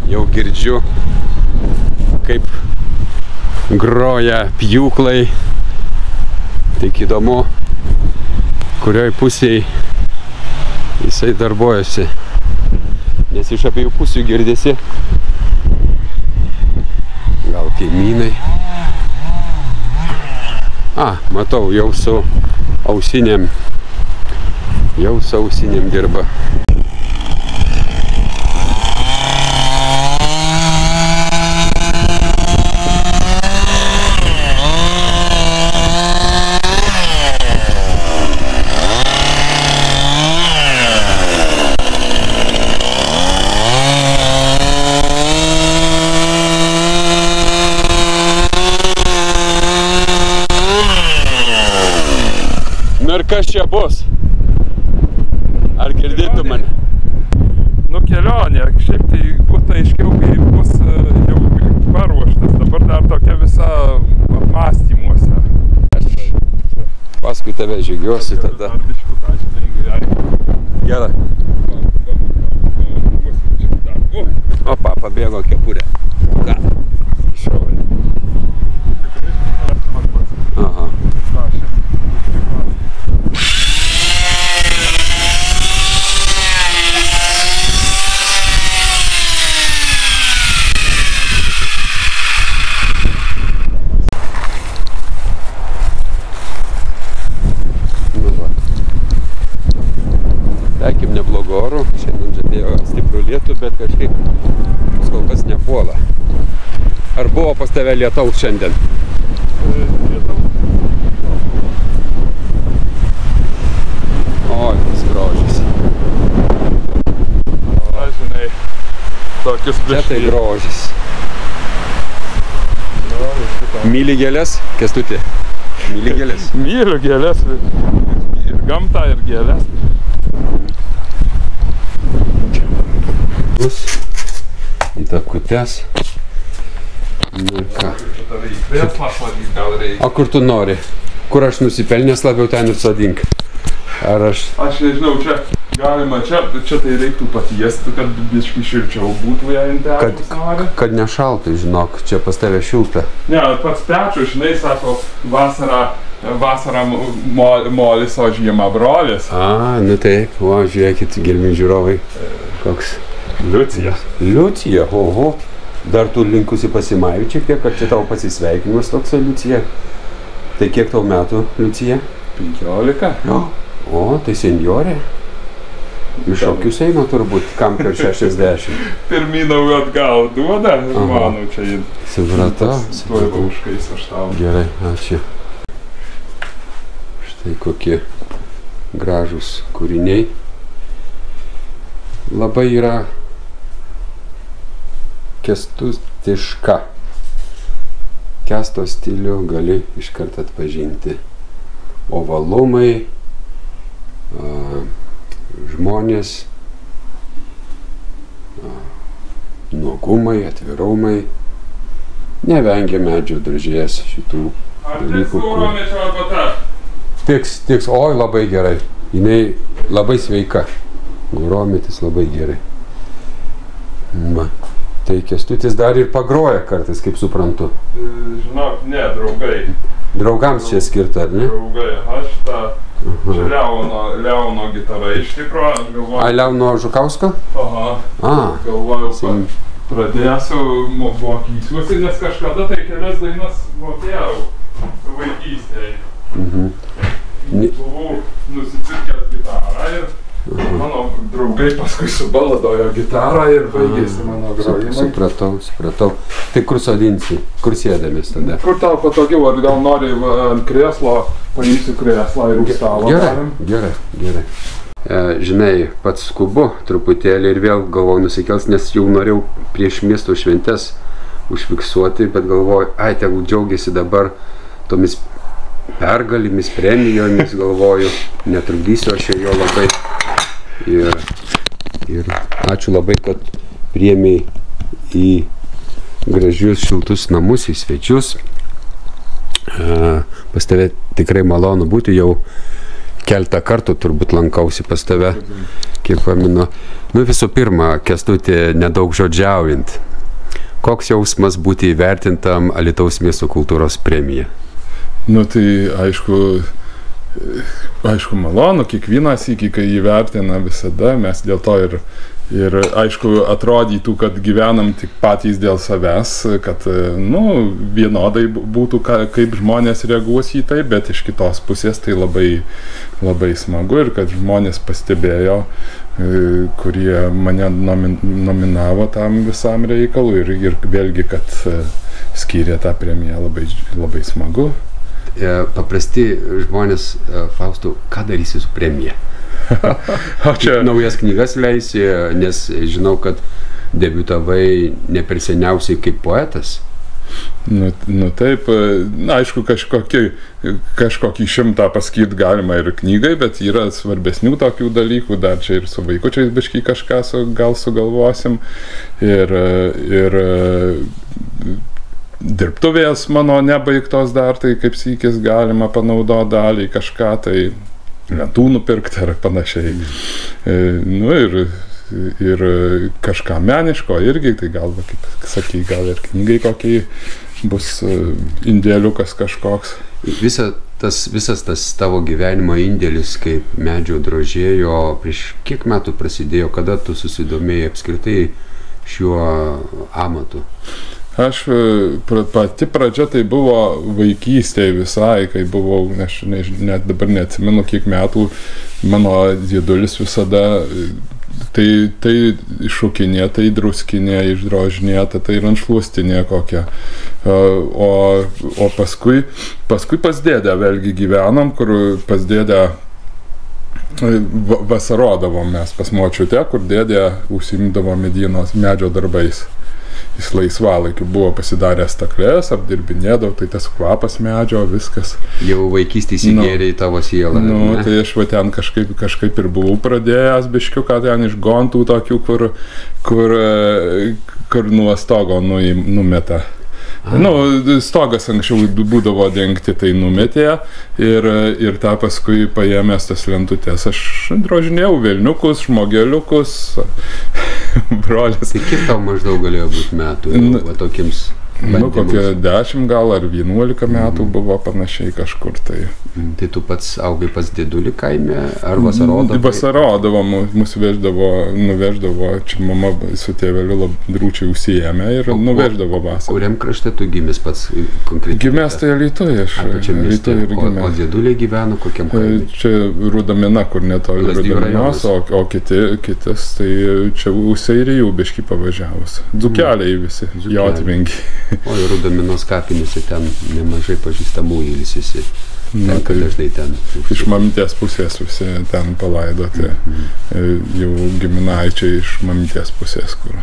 Jau girdžiu, kaip groja pjūklai. Tik įdomu, kurioj pusėje jisai darbuojasi. Nes iš abiejų pusių girdėsi. Gal kaimynai. Matau, jau su ausinėm. Jau su ausinėm dirba. Ir kas čia bus? Ar girdėtų mane? Nu, kelionė. Šiaip tai būtų aiškiau, kai bus jau paruoštas. Dabar dar tokia visa apmąstymuose. Aš paskui tave žygiuosi tada. Gerai. Opa, pabėgo kepurė. Ką? Šaurė. Aha. Tekim neblogo oro, šiandien žadėjo stiprų lietų, bet kažkaip kol kas nepuola. Ar buvo pas tave lietaus šiandien? Lietaus. Oi, tas grožis. Žinai, tokius Čia tai grožis. Myli gėlės, Kęstuti? Myli gėlės? Myliu gėlės. Ir gamtą, ir gėlės. Bus į tapkutes. Nu ir ką? O kur tu nori? Kur aš nusipelnęs, labiau ten ir sodink. Ar aš... Aš nežinau, čia galima, čia tai reiktų patiesti, kad biškai šilčiau būtų, jei intekas nori. Kad nešaltai, žinok, čia pas tave šilta. Ne, pats Pečius, žinai, sako, vasarą molis, o žiemą brolis. Nu taip, o, žiūrėkit, gerbimi žiūrovai. Koks? Liucija. Liucija, oho. Dar tu linkusi pasimaivičiai, kiek, ar čia tavo pasisveikinimas toks, Liucija? Tai kiek tau metų, Liucija? 15. O, tai senjorė. Iššokius eina turbūt, kam per 60. Pirminau atgal duoda, manau, čia jį. Supratau. Tuoj lauškais aš tau. Gerai, ačiū. Štai kokie gražūs kūriniai. Labai yra kęstutiška. Kęsto stilių gali iškart atpažinti. Ovalumai, žmonės, nuogumai, atvirumai. Nevengia medžio drožėjas šitų dalykų. Tiks, oi, labai gerai. Jinai labai sveika. Gurometis labai gerai. Va. Tai Kęstutis dar ir pagroja kartais, kaip suprantu. Žinok, ne, draugai. Draugams čia skirta, ar ne? Draugai, aš tą čia Leono gitara iš tikro, aš galvoju... Leono Žukausko? Aha. Galvoju, pradėsiu mokysiuosi, nes kažkada tai kelias dainas mokėjau vaikystėje. Buvau nusipirkęs gitarą ir mano draugai paskui subaladojo gitarą ir baigėsi mano grojimai. Supratau. Tai kur sodinsi? Kur sėdamės tada? Kur tau patogiau, ar gal nori ant krėslo, paimsiu krėslą ir užstalą. Gerai. Žinai, pats skubu truputėlį ir vėl galvoju nusikels, nes jau norėjau prieš miesto šventes užfiksuoti, bet galvoju, tegul džiaugiasi dabar tomis pergalėmis, premijomis, galvoju, netrukdysiu aš jo labai. Ir ačiū labai, kad priėmei į gražius šiltus namus, į svečius. Pas tave tikrai malonu būti, jau keltą kartų turbūt lankausi pas tave. kiek pamenu. Nu, visų pirma, Kęstuti, nedaug žodžiaujant. Koks jausmas būti įvertintam Alytaus miesto kultūros premija? Nu, tai aišku malonu, kiekvienas iki, kai įvertina visada, mes dėl to ir aišku atrodytų, kad gyvenam tik patys dėl savęs, kad, nu, vienodai būtų, kaip žmonės reaguos į tai, bet iš kitos pusės tai labai, labai smagu ir kad žmonės pastebėjo, kurie mane nominavo tam visam reikalui ir vėlgi, kad skyrė tą premiją, labai, labai smagu. Paprasti žmonės, Faustu, ką darysi su premija? Čia naujas knygas leisi, nes žinau, kad debiutavai ne per seniausiai kaip poetas. Nu taip, na, aišku, kažkokį 100 pasakyti galima ir knygai, bet yra svarbesnių tokių dalykų, dar čia ir su vaikučiais biškį kažką gal sugalvosim. Ir dirbtuvės mano nebaigtos dar, tai kaip sykis galima panaudoti dalį kažką, tai lentų nupirkti ar panašiai. Nu ir kažką meniško irgi, tai gal, kaip sakai, gal ir knygai kokiai bus indėliukas kažkoks. Visas tas tavo gyvenimo indėlis kaip medžio drožėjo, prieš kiek metų prasidėjo, kada tu susidomėjai apskritai šiuo amatu? Pati pradžia tai buvo vaikystėje visai, kai buvau, aš net dabar neatsimenu kiek metų, mano dėdulis visada tai šukinė, tai druskinė, išdrožinėta, tai ranšluostinė kokia. O paskui pas dėdę vėlgi gyvenom, kur pas dėdę vasarodavom mes pas močiutę, kur dėdė užsiimdavo medžio darbais. Jis laisvalaikiu buvo pasidaręs staklės, apdirbinėdavo, tai tas kvapas medžio, viskas. Jau vaikystėj įsigėrė į tavo sielą. Nu, tai aš va ten kažkaip ir buvau pradėjęs biškiuką ten iš gontų tokių, kur nuo stogo numeta. Nu, stogas anksčiau būdavo dengti, tai numetė ir tą paskui paėmęs tas lentutės. Aš drožinėjau velniukus, žmogeliukus, brolis. Tai kiek tau maždaug galėjo būti metų tokiems bandymams? Nu, kokie 10 gal ar 11 metų buvo panašiai kažkur tai. Tai tu pats augai pas dėdulį kaime ar vasarodavo? Vasarodavo, mus nuveždavo, čia mama su tėveliu drūčiai užsiėmė ir nuveždavo vasarą. Kuriam krašte tu gimęs pats konkrečiai? Gimęs tai Alytuje, o dėduliai gyveno kokiam kaime? Čia Rudamina, kur netoli Rudaminos, o kitas tai čia Useirijų biškį pavažiavus. Dzūkeliai visi, jotvingi. O ir Rudaminos kapinėse ten nemažai pažįstamų ilsisi. Tenka dažnai ten. Iš mamytės pusės visi ten palaidoti. Jau giminaičiai iš mamytės pusės, kur.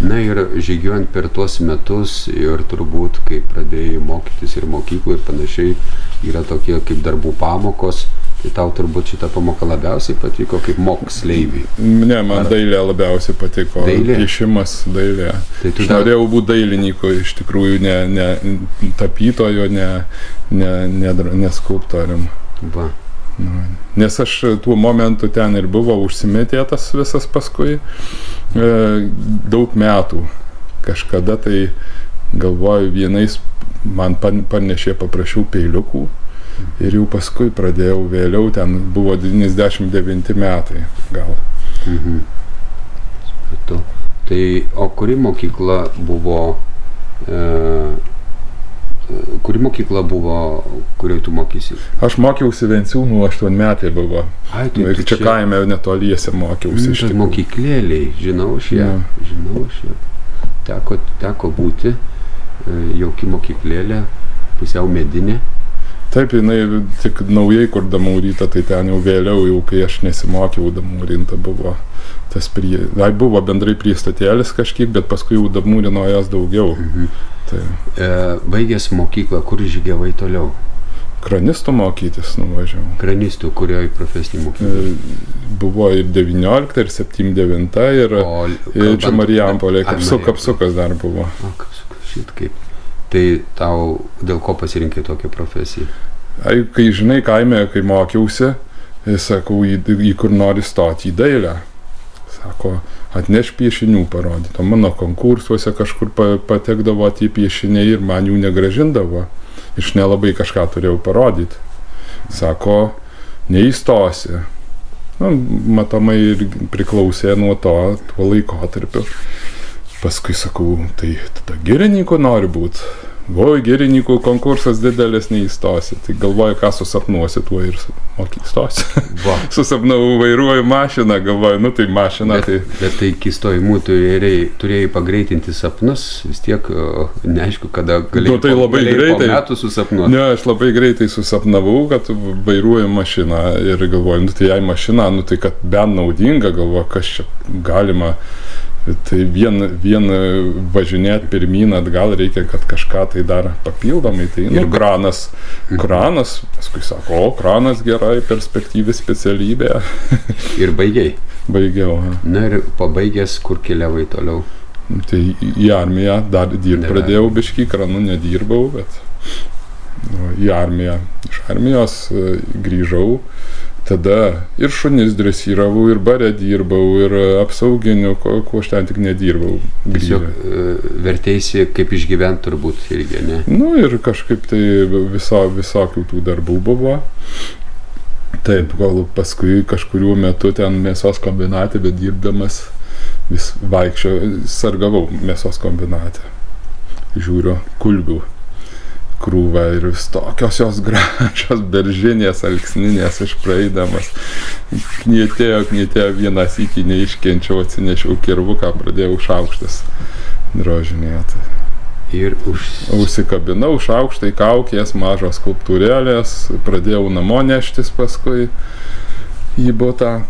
Na ir žygiuojant per tuos metus ir turbūt, kai pradėjai mokytis ir mokyklų ir panašiai, yra tokie kaip darbų pamokos. Tai tau turbūt šitą pamoką labiausiai patiko kaip moksleiviui? Ne, man dailė labiausiai patiko. Piešimas, dailė. Aš norėjau būti dailininku, iš tikrųjų ne tapytojo, ne skulptorium. Va. Nes aš tuo momentu ten ir buvo užsimetėtas visas paskui daug metų. Kažkada tai galvoju, vienais man panešė, paprašiau peiliukų. Ir jau paskui pradėjau vėliau, ten buvo 99 metai gal. Tai, o kuri mokykla buvo, kurioje tu mokysi? Aš mokiausi Venciūnų 8 metai buvo. Ir čia kaime netoliese mokiausi. Tai mokyklėliai, žinau aš ją. Teko būti, jauki mokyklėlė, pusiau medinė. Taip, jinai tik naujai kur Damūryta, tai ten jau vėliau, jau kai aš nesimokiau Damūrinta buvo. Buvo bendrai priestatėlis kažkiek, bet paskui jau Damūrino jas daugiau. Baigęs mokyklą, kur žygiavai toliau? Kranistų mokytis nuvažiavau. Kranistų, kurioje profesinė mokykla? Buvo ir 19, ir 79, ir čia Marijampolė, kapsukas dar buvo. Kapsukas, šit kaip. Tai tau dėl ko pasirinkai tokią profesiją? Kai žinai, kaime, kai mokiausi, sakau, į kur nori stoti į dailę. Sako, atneš piešinių parodyti. O mano konkursuose kažkur patekdavo tie piešiniai ir man jų negražindavo. Iš nelabai kažką turėjau parodyti. Sako, neįstosi. Matomai ir priklausė nuo tuo laikotarpiu. Paskui sakau, tai tada girininko nori būti. Girininkų konkursas didelis neįstosi. Tai galvoju, ką susapnuosi, tuo ir įstosi. Susapnau, vairuoju mašiną, galvoju, tai mašina. Bet tai iki stojimų turėjai pagreitinti sapnus, vis tiek neaišku, kada galėjai tai labai greitai po metų susapnuoti. Ne, aš labai greitai susapnavau, kad vairuoju mašiną ir galvoju, tai jei mašina, tai kad bent naudinga, galvoju, kas čia galima. Tai vien važinėti pirmyn atgal reikia, kad kažką tai dar papildomai. Tai kranas, paskui sako, kranas gerai, perspektyvi specialybė. Ir baigiai? Baigiau. Na ir pabaigęs, kur keliavai toliau? Tai į armiją dar pradėjau, biškį kranu nedirbau, bet į armiją. Iš armijos grįžau. Tada ir šunis dresyravau, ir bare dirbau, ir apsauginiu, ko aš ten tik nedirbau. Tiesiog vertėsi, kaip išgyventi turbūt irgi, ne? Ir kažkaip tai visokių tų darbų buvo. Taip, gal paskui kažkuriuo metu ten mėsos kombinate, bet dirbdamas vis sargavau mėsos kombinate. Žiūriu kulbių krūvą ir vis tokios jos gražios beržinės, alksninės išpraeidamas. Knietėjo, vieną sykį neiškenčiau, atsinešiau kirvuką, pradėjau šaukštas drožinėti. Ir užsikabinau šaukštai, kaukės, mažos skulptūrėlės, pradėjau namo neštis paskui į butą.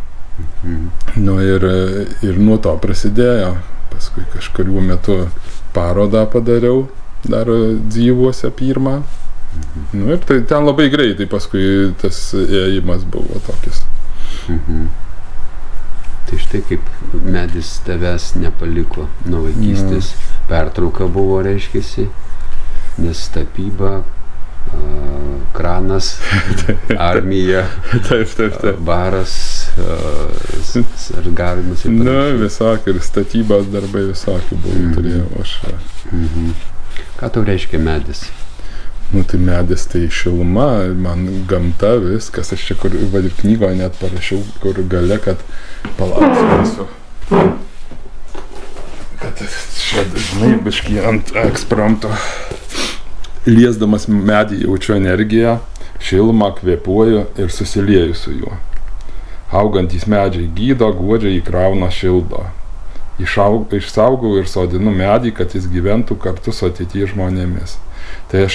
Ir nuo to prasidėjo. Paskui kažkuriuo metu parodą padariau. Dar Dzyvuose pirmą. Ir tai ten labai greitai paskui tas ėjimas buvo tokis. Tai štai kaip medis tavęs nepaliko nuo vaikystės. Pertrauka buvo, reiškiasi, nes tapyba, kranas, armija, baras, sargavimas ir panašiai. Visokių ir statybos darbai visokių buvo, turėjau aš. Ką tau reiškia medis? Tai medis tai šiluma, man gamta, viskas. Aš čia kur ir knygoje net parašiau, kur gale, kad palauksiu. Kad čia dažnai biškį ant ekspromto. Liesdamas medį jaučiu energiją, šilumą kvėpuoju ir susilieju su juo. Augantys medžiai gydo, guodžia, įkrauna, šildo. Išsaugau ir sodinu medį, kad jis gyventų kartu su ateities žmonėmis. Tai aš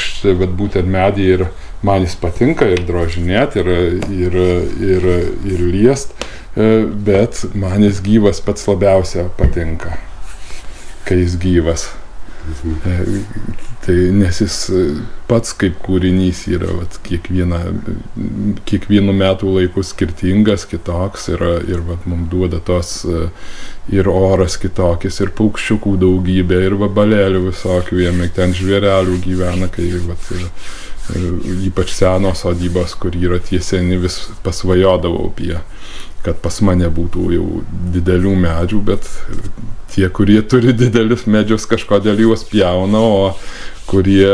būtent medį ir man jis patinka ir drožinėti, ir liest, bet man jis gyvas pats labiausia patinka, kai jis gyvas. Tai nes jis pats kaip kūrinys yra kiekvienų metų laikų skirtingas, kitoks ir mums duoda tos ir oras kitokis, ir paukščiukų daugybė, ir vabalėlių visokių, jame ten žvėrelių gyvena, kai ir ypač senos sodybos, kur yra tie seni, vis pasvajodavau apie, kad pas mane būtų jau didelių medžių, bet tie, kurie turi didelius medžius, kažkodėl juos pjauna, o kurie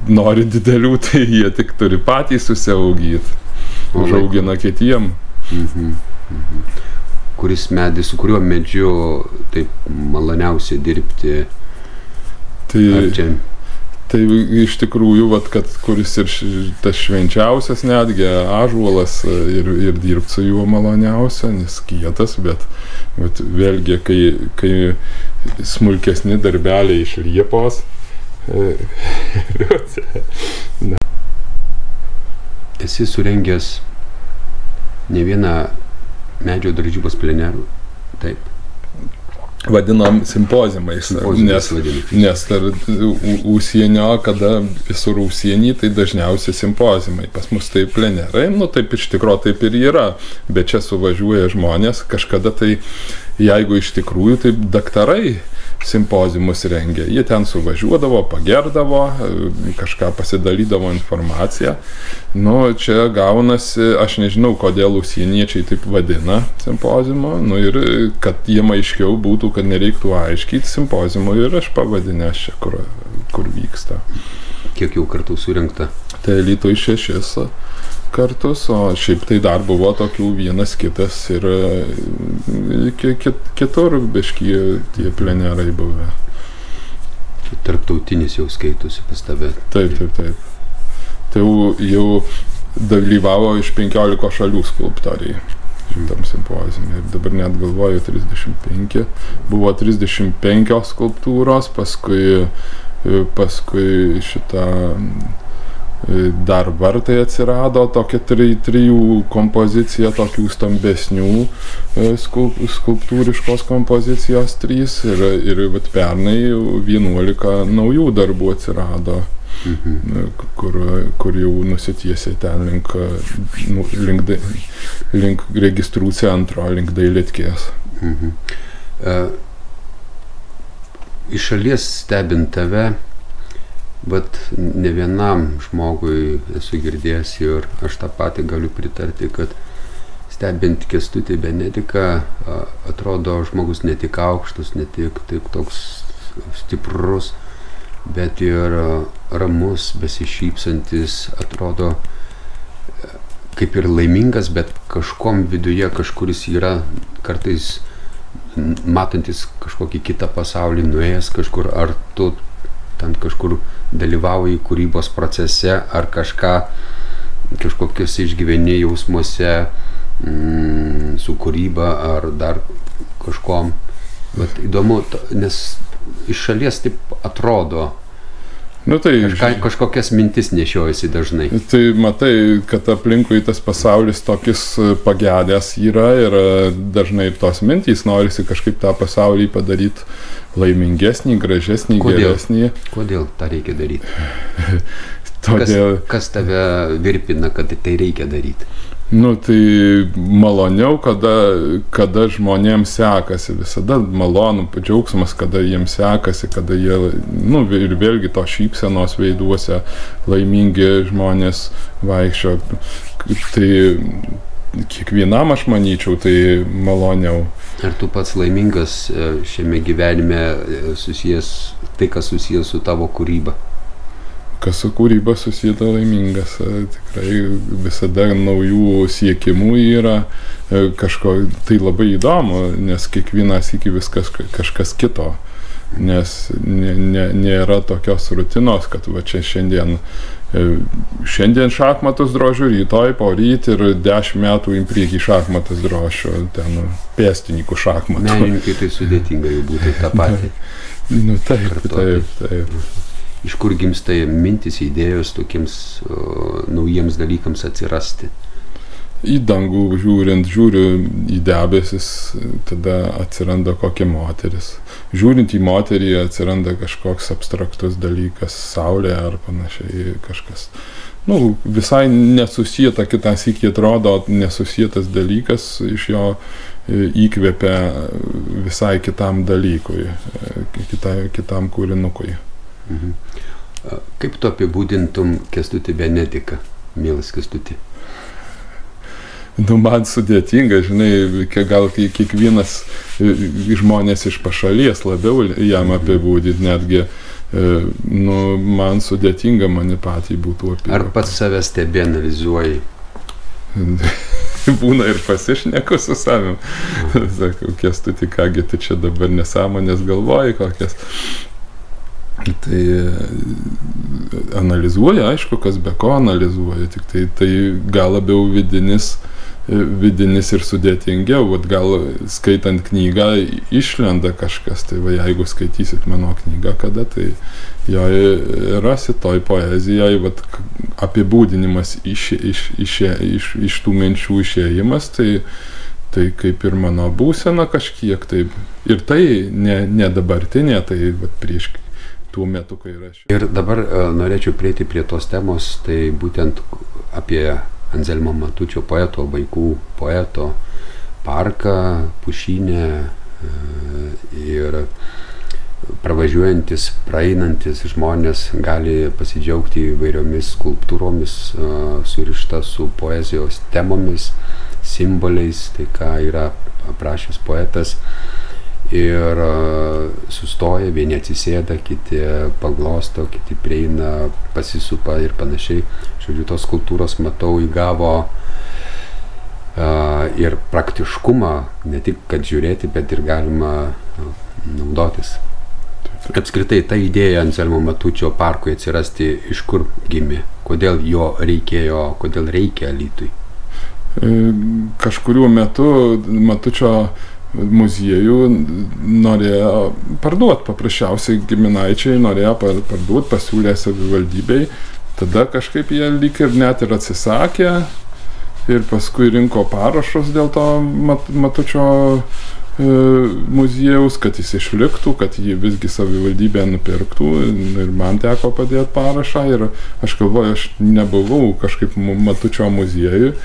nori didelių, tai jie tik turi patys susiaugyti, užaugina kitiem. Kuris medis, su kuriuo medžiu taip maloniausia dirbti? Tai iš tikrųjų, kad kuris ir tas švenčiausias netgi, ąžuolas ir dirbti su juo maloniausia, nes kietas, bet vėlgi, kai smulkesni darbeliai iš liepos. Esi surengęs ne vieną medžio drožybos plenerų, taip? Vadinam simpozimais, nes užsienio, kada visur užsienį, tai dažniausiai simpozimai. Pas mus tai plenerai, taip iš tikro taip ir yra, bet čia suvažiuoja žmonės, kažkada tai, jeigu iš tikrųjų, tai daktarai simpoziumus rengia. Jie ten suvažiuodavo, pagerdavo, kažką pasidalydavo informaciją. Nu, čia gaunasi, aš nežinau, kodėl užsieniečiai taip vadina simpoziumą, nu ir kad jiem aiškiau būtų, kad nereiktų aiškyti simpoziumo ir aš pavadinęs čia, kur vyksta. Kiek jau kartų surinkta? Tai Alytuje 6 kartus, o šiaip tai dar buvo tokių vienas kitas ir kitur biški tie plenerai buvę. Tarptautinis jau skaitosi pas tave. Taip. Tai jau dalyvavo iš 15 šalių skulptoriai šitam simpoziume. Ir dabar net galvoju 35. Buvo 35 skulptūros, paskui šitą dar vartai atsirado, tokia trijų kompozicija, tokių stambesnių skulptūriškos kompozicijos 3 ir vat pernai 11 naujų darbų atsirado, kur jau nusitiesė ten link registrų centro, link Dailidkės. Iš šalies stebint tave, bet ne vienam žmogui esu girdėjęs ir aš tą patį galiu pritarti, kad stebint Kęstutį Benediką atrodo žmogus ne tik aukštas, ne tik taip toks stiprus, bet ir ramus, besišypsantis, atrodo kaip ir laimingas, bet kažkom viduje kažkuris yra kartais matantis kažkokį kitą pasaulį, nuėjęs kažkur, ar tu ten kažkur dalyvauji kūrybos procese, ar kažkokiuose išgyveni jausmuose su kūryba, ar dar kažkom. Bet įdomu, nes iš šalies taip atrodo, nu, tai kažkokias mintis nešiojasi dažnai. Tai matai, kad aplinkui tas pasaulis tokis pagedęs yra ir dažnai tos mintys norisi kažkaip tą pasaulį padaryti laimingesnį, gražesnį, geresnį. Kodėl tą reikia daryti? Todėl... Kas tave virpina, kad tai reikia daryti? Nu, tai maloniau, kada žmonėms sekasi, visada malonu, džiaugsmas, kada jiems sekasi, kada jie, nu, ir vėlgi to šypsenos veiduose laimingi žmonės vaikščio. Tai kiekvienam, aš manyčiau, tai maloniau. Ar tu pats laimingas šiame gyvenime tai, kas susijęs su tavo kūryba? Kas su kūryba susijęta laimingas, tikrai visada naujų siekimų yra, tai labai įdomu, nes kiekvieną sykį viskas kažkas kito, nes nėra tokios rutinos, kad va čia šiandien šachmatus drožiu, rytoj, poryt ir 10 metų į priekį šachmatus drošiu, ten pėstininkų šachmatų. Menininkai tai sudėtinga jau būtų tą patį. Nu taip. Iš kur gimsta mintis, idėjos tokiems naujiems dalykams atsirasti? Į dangų žiūriu į debesis, tada atsiranda kokia moteris. Žiūrint į moterį atsiranda kažkoks abstraktus dalykas, saulė ar panašiai kažkas. Nu, visai nesusieta, kitą sykį atrodo nesusietas dalykas, iš jo įkvepia visai kitam dalykui, kitam kūrinukui. Kaip tu apibūdintum Kęstutį Benediką, mielas Kęstutį? Nu, man sudėtinga, žinai, gal kiekvienas žmonės iš pašalies labiau jam apibūdinti, netgi, nu, man sudėtinga mane patį būtų apibūdinti. Ar pats save stebi, analizuoji? Būna ir pasišneku su savim. Sakau, Kęstutį, kągi tu čia dabar nesąmonės galvoji kokias. Tai analizuoja, aišku, kas be ko analizuoja, tik tai gal labiau vidinis ir sudėtingiau, vat gal skaitant knygą išlenda kažkas, tai va, jeigu skaitysit mano knygą kada, tai joje rasit toj poezijoje, vat apibūdinimas iš tų minčių išėjimas, tai kaip ir mano būsena kažkiek, tai ir tai ne dabartinė, tai vat prieš tuo metu, kai rašiau. Ir dabar norėčiau prieiti prie tos temos, tai būtent apie Anzelmo Matučio poeto, vaikų poeto parką, pušynę. Ir pravažiuojantis, praeinantis žmonės gali pasidžiaugti įvairiomis skulptūromis, surišta su poezijos temomis, simboliais, tai ką yra aprašęs poetas. Ir sustoja, vieni atsisėda, kiti paglosto, kiti prieina, pasisupa ir panašiai. Žodžiu, tos skulptūros, matau, įgavo ir praktiškumą, ne tik kad žiūrėti, bet ir galima naudotis. Apskritai, ta idėja Anzelmo Matučio parkui atsirasti, iš kur gimė? Kodėl jo reikėjo, kodėl reikia Alytui? Kažkuriuo metu Matučio muziejų norėjo parduoti, paprasčiausiai giminaičiai norėjo parduoti, pasiūlė savivaldybei. Tada kažkaip jie lyg ir net ir atsisakė ir paskui rinko parašus dėl to Matučio muziejaus, kad jis išliktų, kad jį visgi savivaldybė nupirktų, ir man teko padėti parašą ir aš galvoju, aš nebuvau kažkaip Matučio muziejui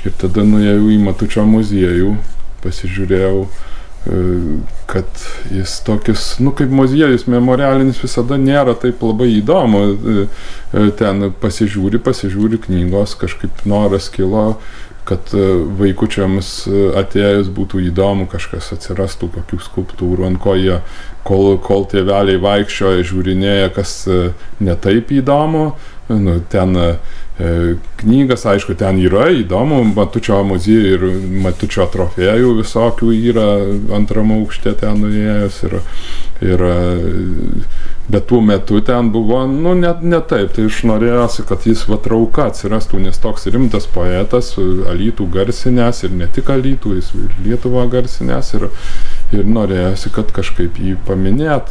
ir tada nuėjau į Matučio muziejų, pasižiūrėjau, kad jis tokius, kaip muziejus memorialinis visada nėra taip labai įdomu, ten pasižiūri knygos, kažkaip noras kilo, kad vaikučiams atėjus būtų įdomu, kažkas atsirastų, kokių skulptūrų, ant ko jie, kol tėveliai vaikščioja, žiūrinėja, kas netaip įdomu. Ten knygas, aišku, ten yra įdomu, Matučio muziejų ir Matučio trofėjų visokių yra antrame aukšte ten nuėjus bet tuo metu ten buvo, ne taip, tai aš norėjosi, kad jis trauka atsirastų, nes toks rimtas poetas, Alytų garsinės ir ne tik Alytų, jis ir Lietuvą garsinės ir norėjosi, kad kažkaip jį paminėt,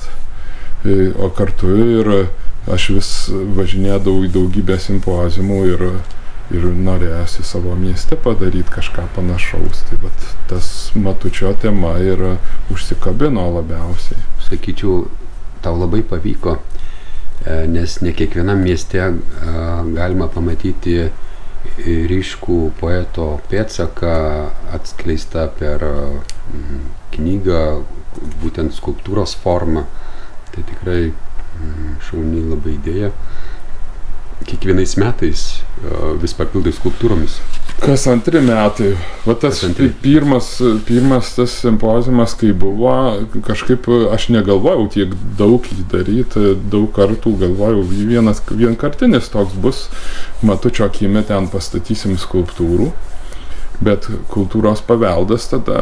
o kartu ir aš vis važinėdavau į daugybę simpoziumų ir norėjosi savo mieste padaryti kažką panašaus. Tai tas Matučio tema ir užsikabino labiausiai. Sakyčiau, tau labai pavyko, nes ne kiekvienam mieste galima pamatyti ryškų poeto pėdsaką atskleistą per knygą, būtent skulptūros formą. Tai tikrai šauni labai idėja. Kiekvienais metais vis papildai skulptūromis. Kas antri metai. Tas pirmas tas simpoziumas, kai buvo, kažkaip aš negalvojau tiek daug daryti, daug kartų galvojau, vienkartinis toks bus, Matučio kieme ten pastatysim skulptūrų, bet kultūros paveldas tada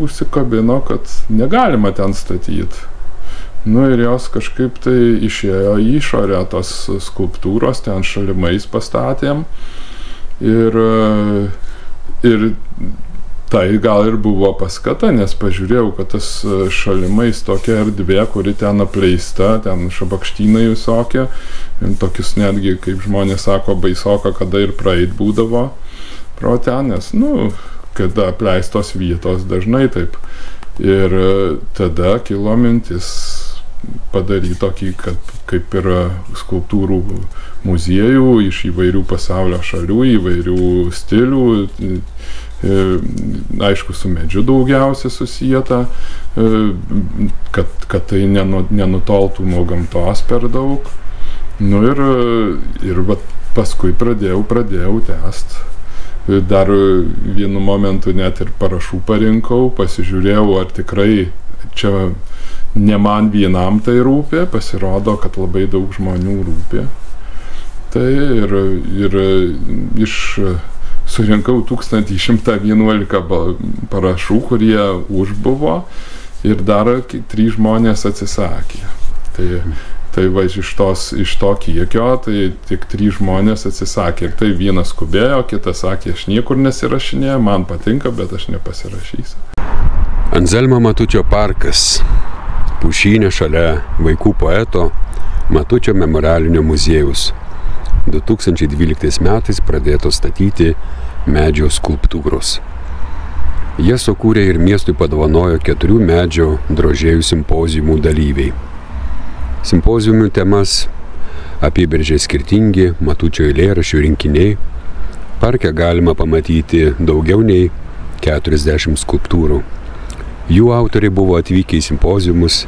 užsikabino, kad negalima ten statyti. Ir jos kažkaip tai išėjo į išorę, tos skulptūros, ten šalimais pastatėm. Ir tai gal ir buvo paskata, nes pažiūrėjau, kad tas šalimais tokia erdvė, kuri ten apleista, ten šabakštynai visokie, tokius netgi, kaip žmonės sako, baisoka, kada ir praeit būdavo pro ten, nes, kada apleistos vietos dažnai taip. Ir tada kilo mintis padaryti tokį, kaip ir skulptūrų muziejų iš įvairių pasaulio šalių, įvairių stilių, aišku, su medžiu daugiausia susijęta, kad tai nenutoltų nuo gamtos per daug. Ir paskui pradėjau tęst. Dar vienu momentu net ir parašų parinkau, pasižiūrėjau, ar tikrai čia ne man vienam tai rūpė, pasirodo, kad labai daug žmonių rūpė. Tai ir surinkau 1111 parašų, kurie užbuvo, ir dar 3 žmonės atsisakė. Tai iš to kiekio, tai tik 3 žmonės atsisakė. Ir tai vienas skubėjo, kitas sakė, aš niekur nesirašinėjau, man patinka, bet aš nepasirašysiu. Anzelmo Matučio parkas. Pušynė šalia vaikų poeto Matučio memorialinio muziejaus. 2012 metais pradėto statyti medžio skulptūros. Jie sukūrė ir miestui padovanojo 4 medžio drožėjų simpoziumų dalyviai. Simpoziumų temas apibrėžė skirtingi Matučio eilėraščių rinkiniai. Parke galima pamatyti daugiau nei 40 skulptūrų. Jų autoriai buvo atvykę į simpoziumus,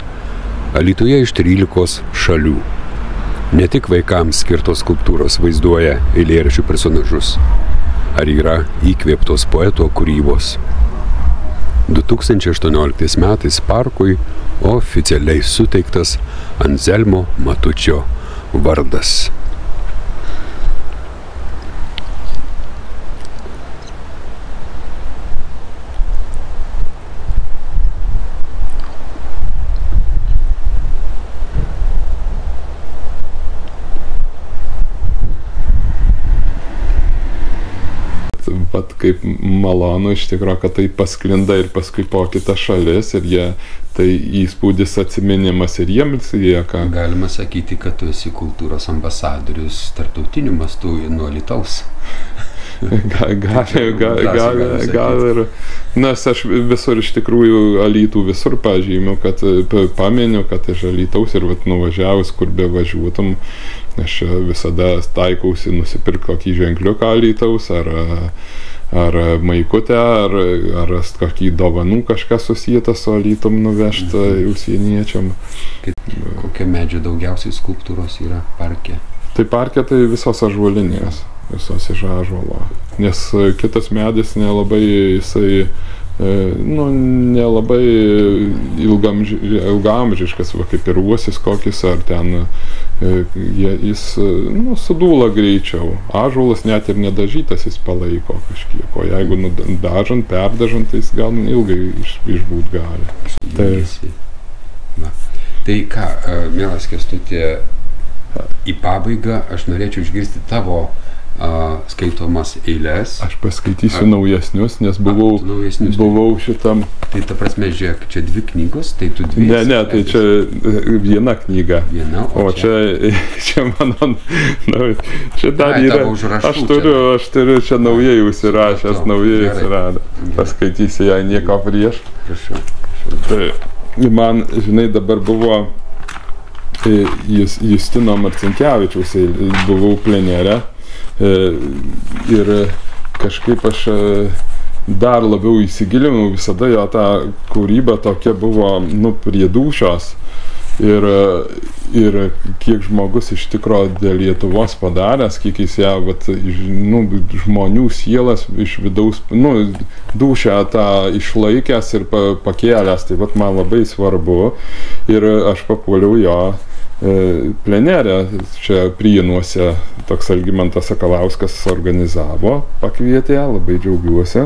Alytuje iš 13 šalių. Ne tik vaikams skirtos skulptūros vaizduoja eilėraščių personažus, ar yra įkvėptos poeto kūrybos. 2018 metais parkui oficialiai suteiktas Anzelmo Matučio vardas. Pat kaip malonu iš tikrųjų, kad tai pasklinda ir paskui po kitas šalis ir jie, tai įspūdis atsiminimas ir jiems lieka. Galima sakyti, kad tu esi kultūros ambasadorius tarptautiniu mastu nuo Alytaus. Gal ir, nes aš visur iš tikrųjų Alytų visur pažymiu, kad pameniu, kad iš Alytaus ir nuvažiavus, kur bevažiuotum, aš visada taikausi nusipirkti kokį ženkliuką Alytaus, ar maikutę, ar kokį dovanų kažką susijęta su Alytum nuvežti užsieniečiam. Kokia medžio daugiausiai skulptūros yra parke? Tai parke tai visos ąžuolinės. Visos iš ąžuolo. Nes kitas medis nelabai jisai, nelabai ilgaamžiškas, va kaip ir uosis kokis, ar ten jis sudūla greičiau. Ąžuolas net ir nedažytas jis palaiko kažkiek, o jeigu dažant, perdažant, tai jis gal ilgai išbūt gali. Tai ką, mielas Kęstuti, į pabaigą aš norėčiau išgirsti tavo skaitomas eilės. Aš paskaitysiu naujesnius, nes buvau šitam. Tai ta prasme, žiūrėk, čia 2 knygos, tai tu 2. Ne, tai čia viena knyga. Viena, o čia mano, čia dar yra. Aš turiu čia naujai užsirašęs, naujai atsirado. Paskaitysiu, jei nieko prieš. Prašau. Tai man, žinai, dabar buvo Justino Marcinkevičiaus, buvau plenere. Ir kažkaip aš dar labiau įsigilinau, visada jo ta kūryba tokia buvo, prie dūšios. Ir kiek žmogus iš tikro dėl Lietuvos padaręs, kiek jis ją, žmonių sielas iš vidaus, dūšią tą išlaikęs ir pakėlęs, tai man labai svarbu. Ir aš papuoliau jo plenerę, čia Prienuose toks Algimantas Sakalauskas organizavo, pakvietė, labai džiaugiuosi,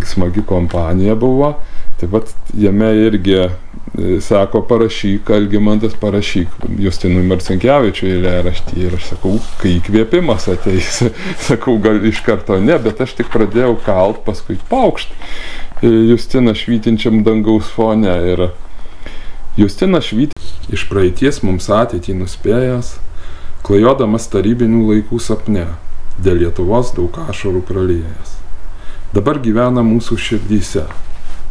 smagi kompanija buvo. Taip pat jame irgi sako, parašyk, Algimantas, parašyk Justinui Marcinkevičiui eilėraštį. Ir aš sakau, kai įkvėpimas ateis, sakau, gal iš karto ne, bet aš tik pradėjau kalt, paskui paukšt Justiną švytinčiam dangaus fone. Ir Justinas švyti iš praeities mums ateitį nuspėjęs, klajodamas tarybinių laikų sapne, dėl Lietuvos daug ašarų praliejęs. Dabar gyvena mūsų širdyse,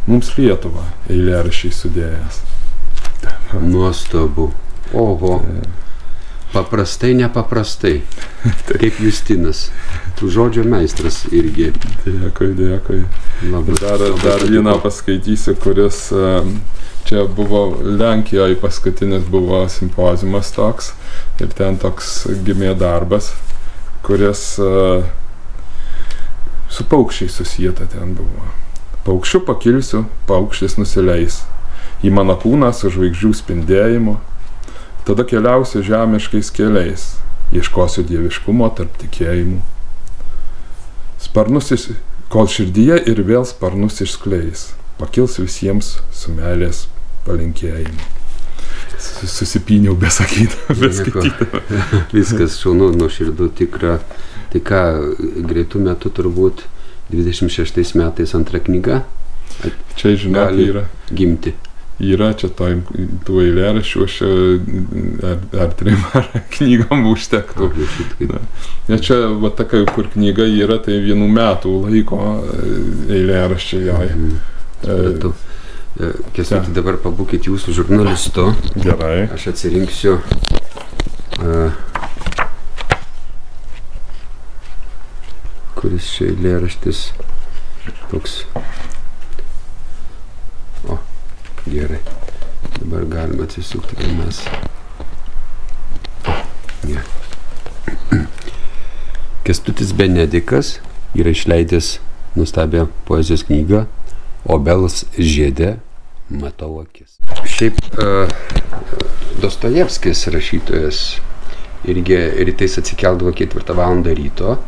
mums Lietuvą eilėraščiai sudėjęs. Nuostabu. Oho. Paprastai, nepaprastai. Kaip Justinas. Tų žodžio meistras irgi. Dėkui. Dar vieną paskaitysiu, kuris čia buvo Lenkijoje, paskutinis buvo simpoziumas toks. Ir ten toks gimė darbas, kuris su paukščiais susijęta ten buvo. Paukščiu pakilsiu, paukštis nusileis į mano kūną su žvaigždžių spindėjimu. Tada keliausiu žemiškais keliais, ieškosiu dieviškumo tarp tikėjimų. Sparnus, kol širdyje ir vėl sparnus išskleis, pakils visiems su meilės palinkėjimu. Susipyniau beskaitydama. Viskas šaunu, nuoširdu, tikra. Tai ką, greitų metų turbūt 26 metais antra knyga? Čia, žinok, yra. Gimti. Yra čia tų eilėraščių, ar 3 knygom užtektų. Nes čia, va tokia, kur knyga yra, tai 1 metų laiko eilėraščiai jai. Kęstuti, dabar pabūkit jūsų žurnalistu. Gerai. Aš atsirinksiu kuris čia eilėraštis toks. O, gerai. Dabar dabar galima atsisukti, kai mes. Kęstutis Benedikas yra išleidęs nuostabią poezijos knygą Obelis žiede, matau akis. Šiaip Dostojevskis rašytojas irgi rytais atsikeldavo 4 valandą ryto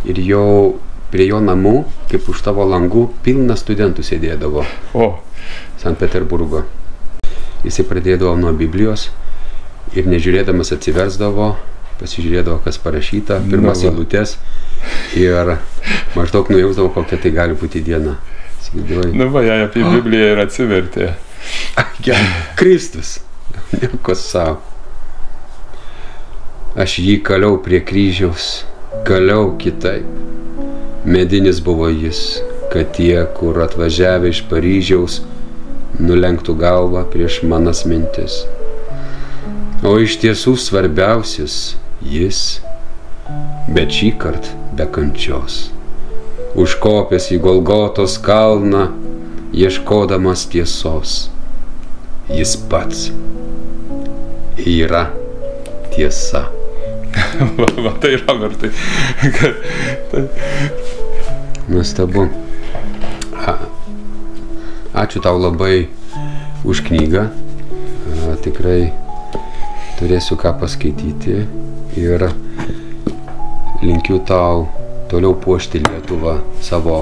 ir jau prie jo namų, kaip už tavo langų, pilna studentų sėdėdavo. Sankt Peterburgo. Jisai pradėdavo nuo Biblijos ir nežiūrėdamas atsiversdavo, pasižiūrėdavo, kas parašyta, pirmas eilutes ir maždaug nujausdavo, kokia tai gali būti diena. Jei apie Bibliją ir atsivertė. Kristus. Nieko savo. Aš jį kaliau prie kryžiaus, kaliau kitaip. Medinis buvo jis, kad tie, kur atvažiavę iš Paryžiaus, nulenktų galvą prieš manas mintis. O iš tiesų svarbiausias jis, bet šį kart be kančios. Užkopęs į Golgotos kalną, ieškodamas tiesos. Jis pats yra tiesa. Tai Robertai. Nuostabu. Ačiū tau labai už knygą. Tikrai turėsiu ką paskaityti ir linkiu tau toliau puošti Lietuvą savo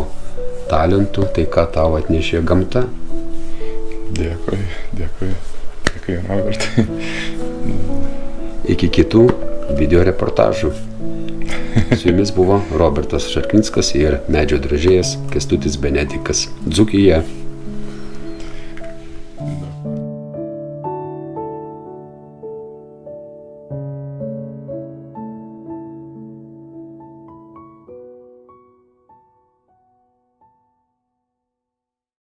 talentų, tai ką tau atnešė gamta. Dėkui, Robertai. Iki kitų video reportažų. Su jumis buvo Robertas Šarknickas ir medžio drožėjas Kęstutis Benedikas, Dzūkija.